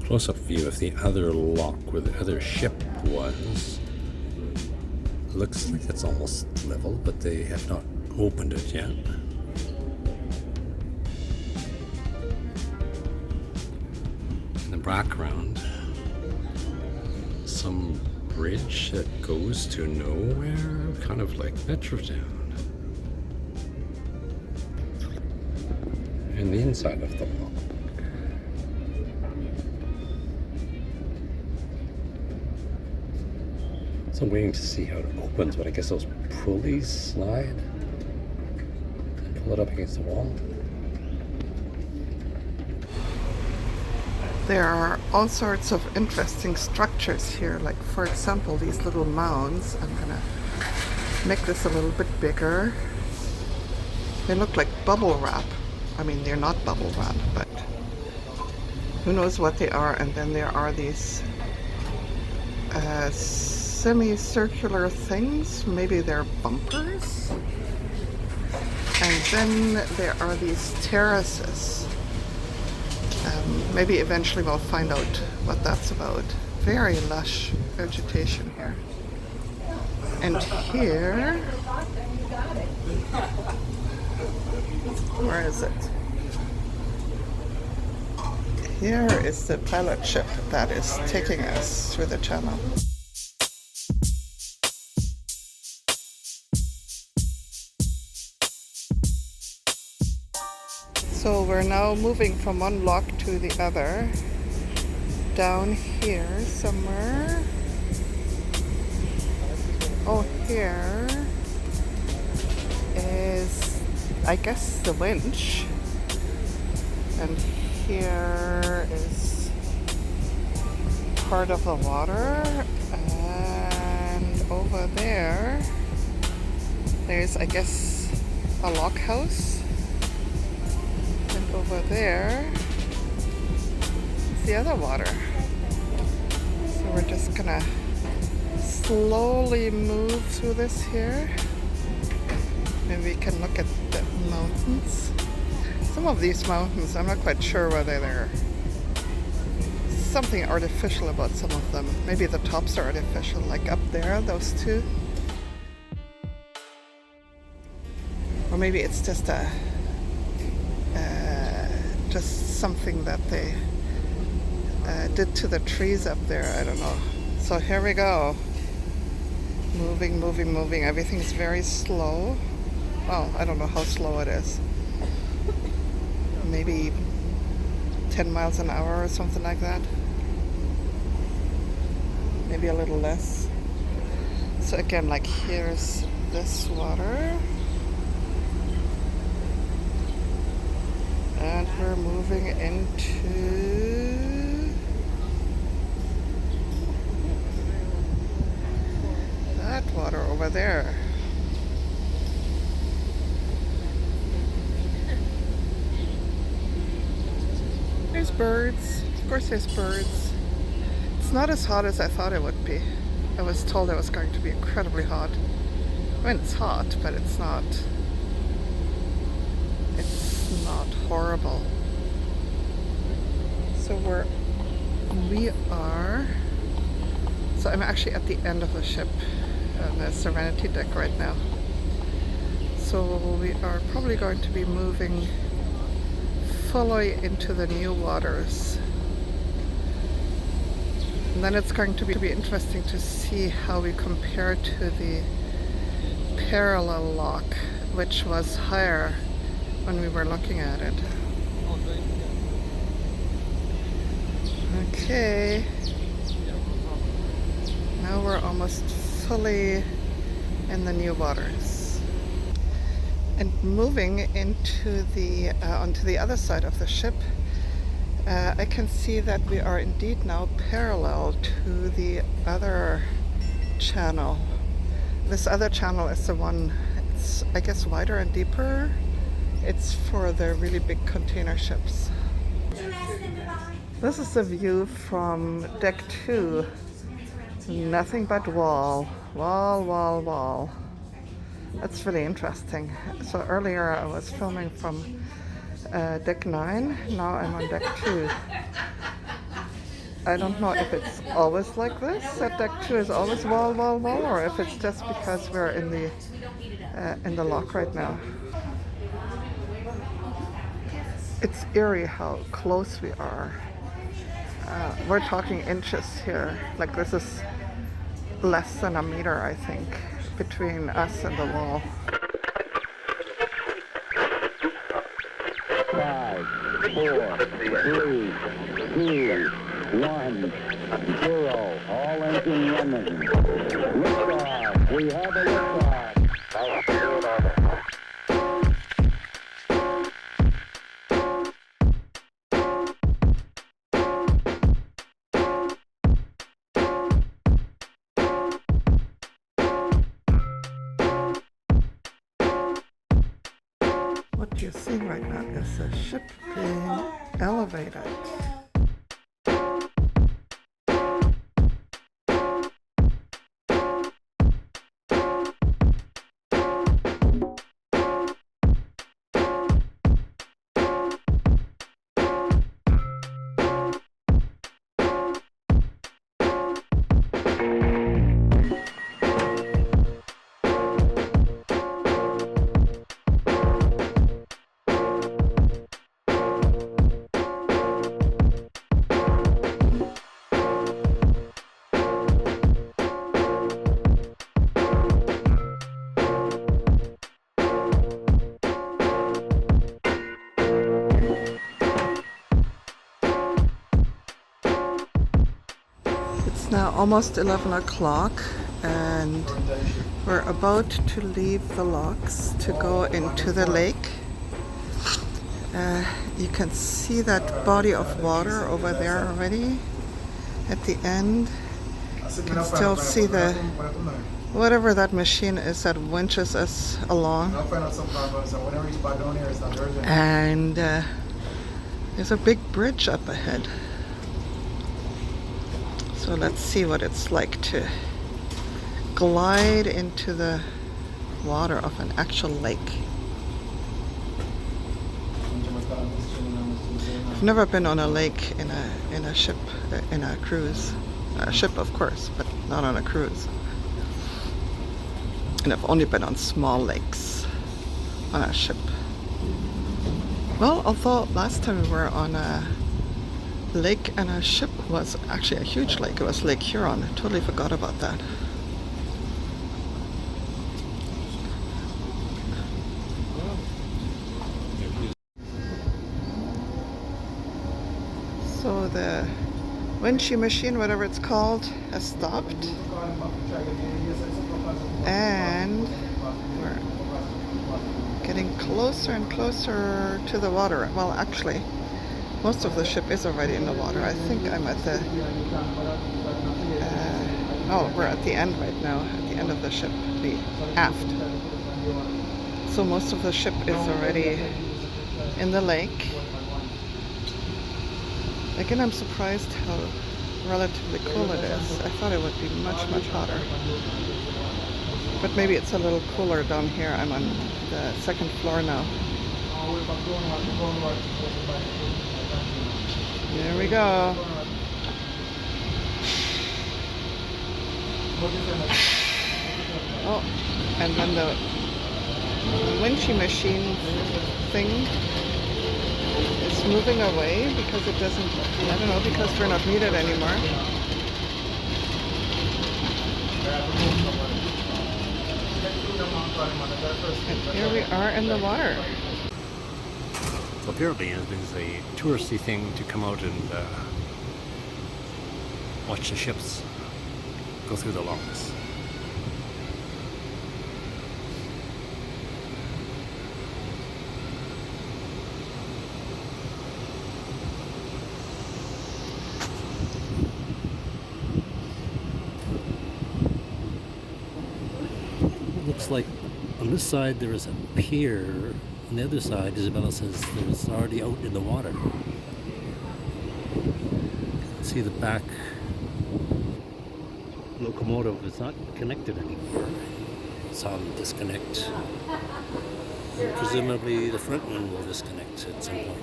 close-up view of the other lock where the other ship was. Looks like it's almost level, but they have not opened it yet. In the background, some bridge that goes to nowhere, kind of like Metrotown. And the inside of the lock. So I'm waiting to see how it opens, but I guess those pulleys slide and pull it up against the wall. There are all sorts of interesting structures here, like for example these little mounds. I'm gonna make this a little bit bigger. They look like bubble wrap. I mean, they're not bubble wrap, but who knows what they are. And then there are these semicircular things, maybe they're bumpers. And then there are these terraces. Maybe eventually we'll find out what that's about. Very lush vegetation here. And here, where is it? Here is the pilot ship that is taking us through the channel. So we're now moving from one lock to the other. Down here somewhere. Oh, here is, I guess, the winch. And here is part of the water. And over there, there's, I guess, a lock house. And over there is the other water. So we're just gonna slowly move through this here. Maybe we can look at the mountains. Some of these mountains, I'm not quite sure whether they're something artificial about some of them. Maybe the tops are artificial, like up there, those two. Or maybe it's just just something that they did to the trees up there. I don't know. So here we go. Moving, moving, moving. Everything's very slow. Well, I don't know how slow it is. Maybe 10 miles an hour or something like that. Maybe a little less. So again, like here's this water. And we're moving into that water over there. There's birds. Of course there's birds. It's not as hot as I thought it would be. I was told it was going to be incredibly hot. I mean, it's hot, but it's not horrible. So so I'm actually at the end of the ship on the Serenity deck right now. So we are probably going to be moving fully into the new waters. And then it's going to be interesting to see how we compare to the parallel lock, which was higher when we were looking at it. Okay. Now we're almost fully in the new waters. And moving into the onto the other side of the ship, I can see that we are indeed now parallel to the other channel. This other channel is the one, it's I guess wider and deeper. It's for the really big container ships. This is the view from deck 2. Nothing but wall. That's really interesting. So earlier I was filming from deck 9, now I'm on deck 2. I don't know if it's always like this, that deck 2 is always wall, wall, wall, or if it's just because we're in the lock right now. It's eerie how close we are. We're talking inches here. Like this is less than a meter, I think, between us and the wall. 5, 4, 3, 2, 1, 0. All engine running. Liftoff. We have a liftoff. What you're seeing right now is a ship being elevated. It's now almost 11 o'clock and we're about to leave the locks to go into the lake. You can see that body of water over there already at the end. You can still see the whatever that machine is that winches us along. And there's a big bridge up ahead. So let's see what it's like to glide into the water of an actual lake. I've never been on a lake in a ship, in a cruise. A ship, of course, but not on a cruise. And I've only been on small lakes on a ship. Well, although last time we were on a lake and a ship was actually a huge lake. It was Lake Huron. I totally forgot about that. So the winching machine, whatever it's called, has stopped. And we're getting closer and closer to the water. Well, actually, most of the ship is already in the water. I think I'm at the... we're at the end right now, at the end of the ship, the aft. So most of the ship is already in the lake. Again, I'm surprised how relatively cool it is. I thought it would be much, much hotter. But maybe it's a little cooler down here. I'm on the second floor now. There we go. Oh, and then the winching machine thing is moving away because it doesn't, I don't know, because we're not needed anymore. And here we are in the water. So apparently it is a touristy thing to come out and watch the ships go through the locks. Looks like on this side there is a pier. On the other side, Isabella says there's already out in the water. See the back locomotive is not connected anymore. Saw them disconnect. And presumably the front one will disconnect at some point.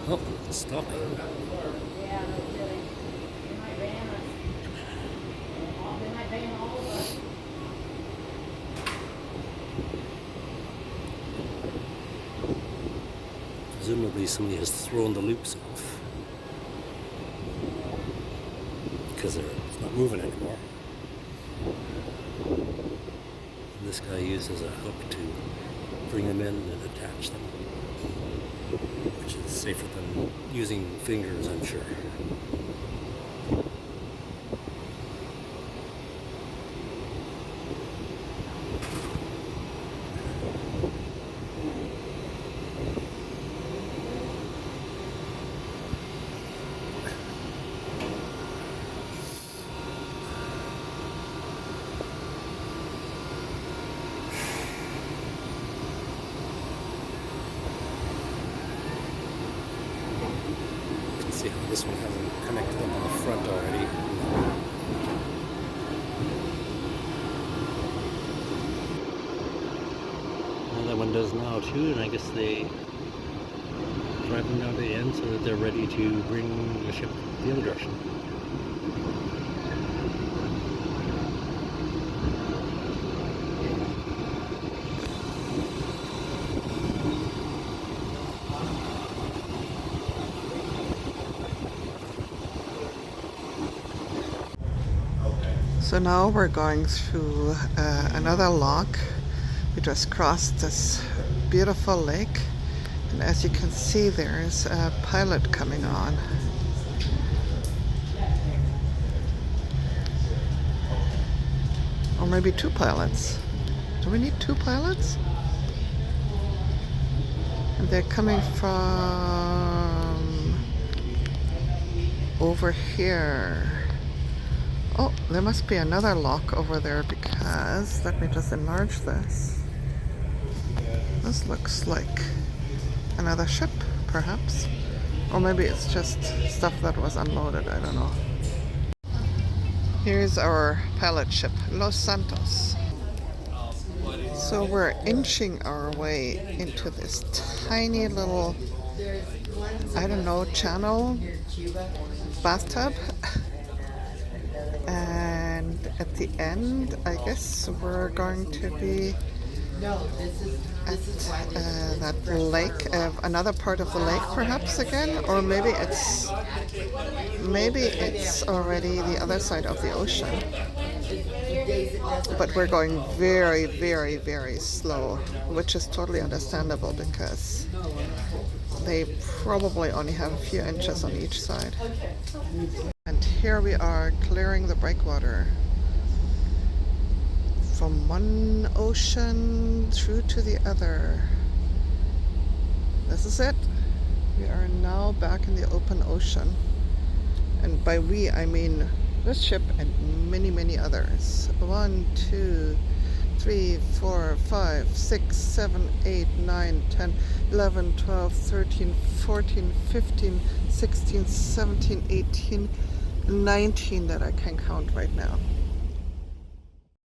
Oh, it's stopping. Presumably somebody has thrown the loops off because it's not moving anymore. And this guy uses a hook to bring them in and attach them, which is safer than using fingers, I'm sure. See how this one hasn't connected up on the front already. And that one does now too, and I guess they drive them down to the end so that they're ready to bring the ship the other direction. So now we're going through another lock. We just crossed this beautiful lake, and as you can see, there's a pilot coming on. Or maybe two pilots. Do we need two pilots? And they're coming from over here. Oh, there must be another lock over there because, let me just enlarge this. This looks like another ship, perhaps. Or maybe it's just stuff that was unloaded, I don't know. Here's our pilot ship, Los Santos. So we're inching our way into this tiny little, I don't know, channel, bathtub. And at the end, I guess we're going to be at that lake, another part of the lake perhaps again, or maybe it's already the other side of the ocean. But we're going very, very, very slow, which is totally understandable because they probably only have a few inches on each side. And here we are clearing the breakwater from one ocean through to the other. This is it. We are now back in the open ocean. And by we, I mean this ship and many, many others. 1, 2, 3, 4, 5, 6, 7, 8, 9, 10, 11, 12, 13, 14, 15, 16, 17, 18, 19 that I can count right now.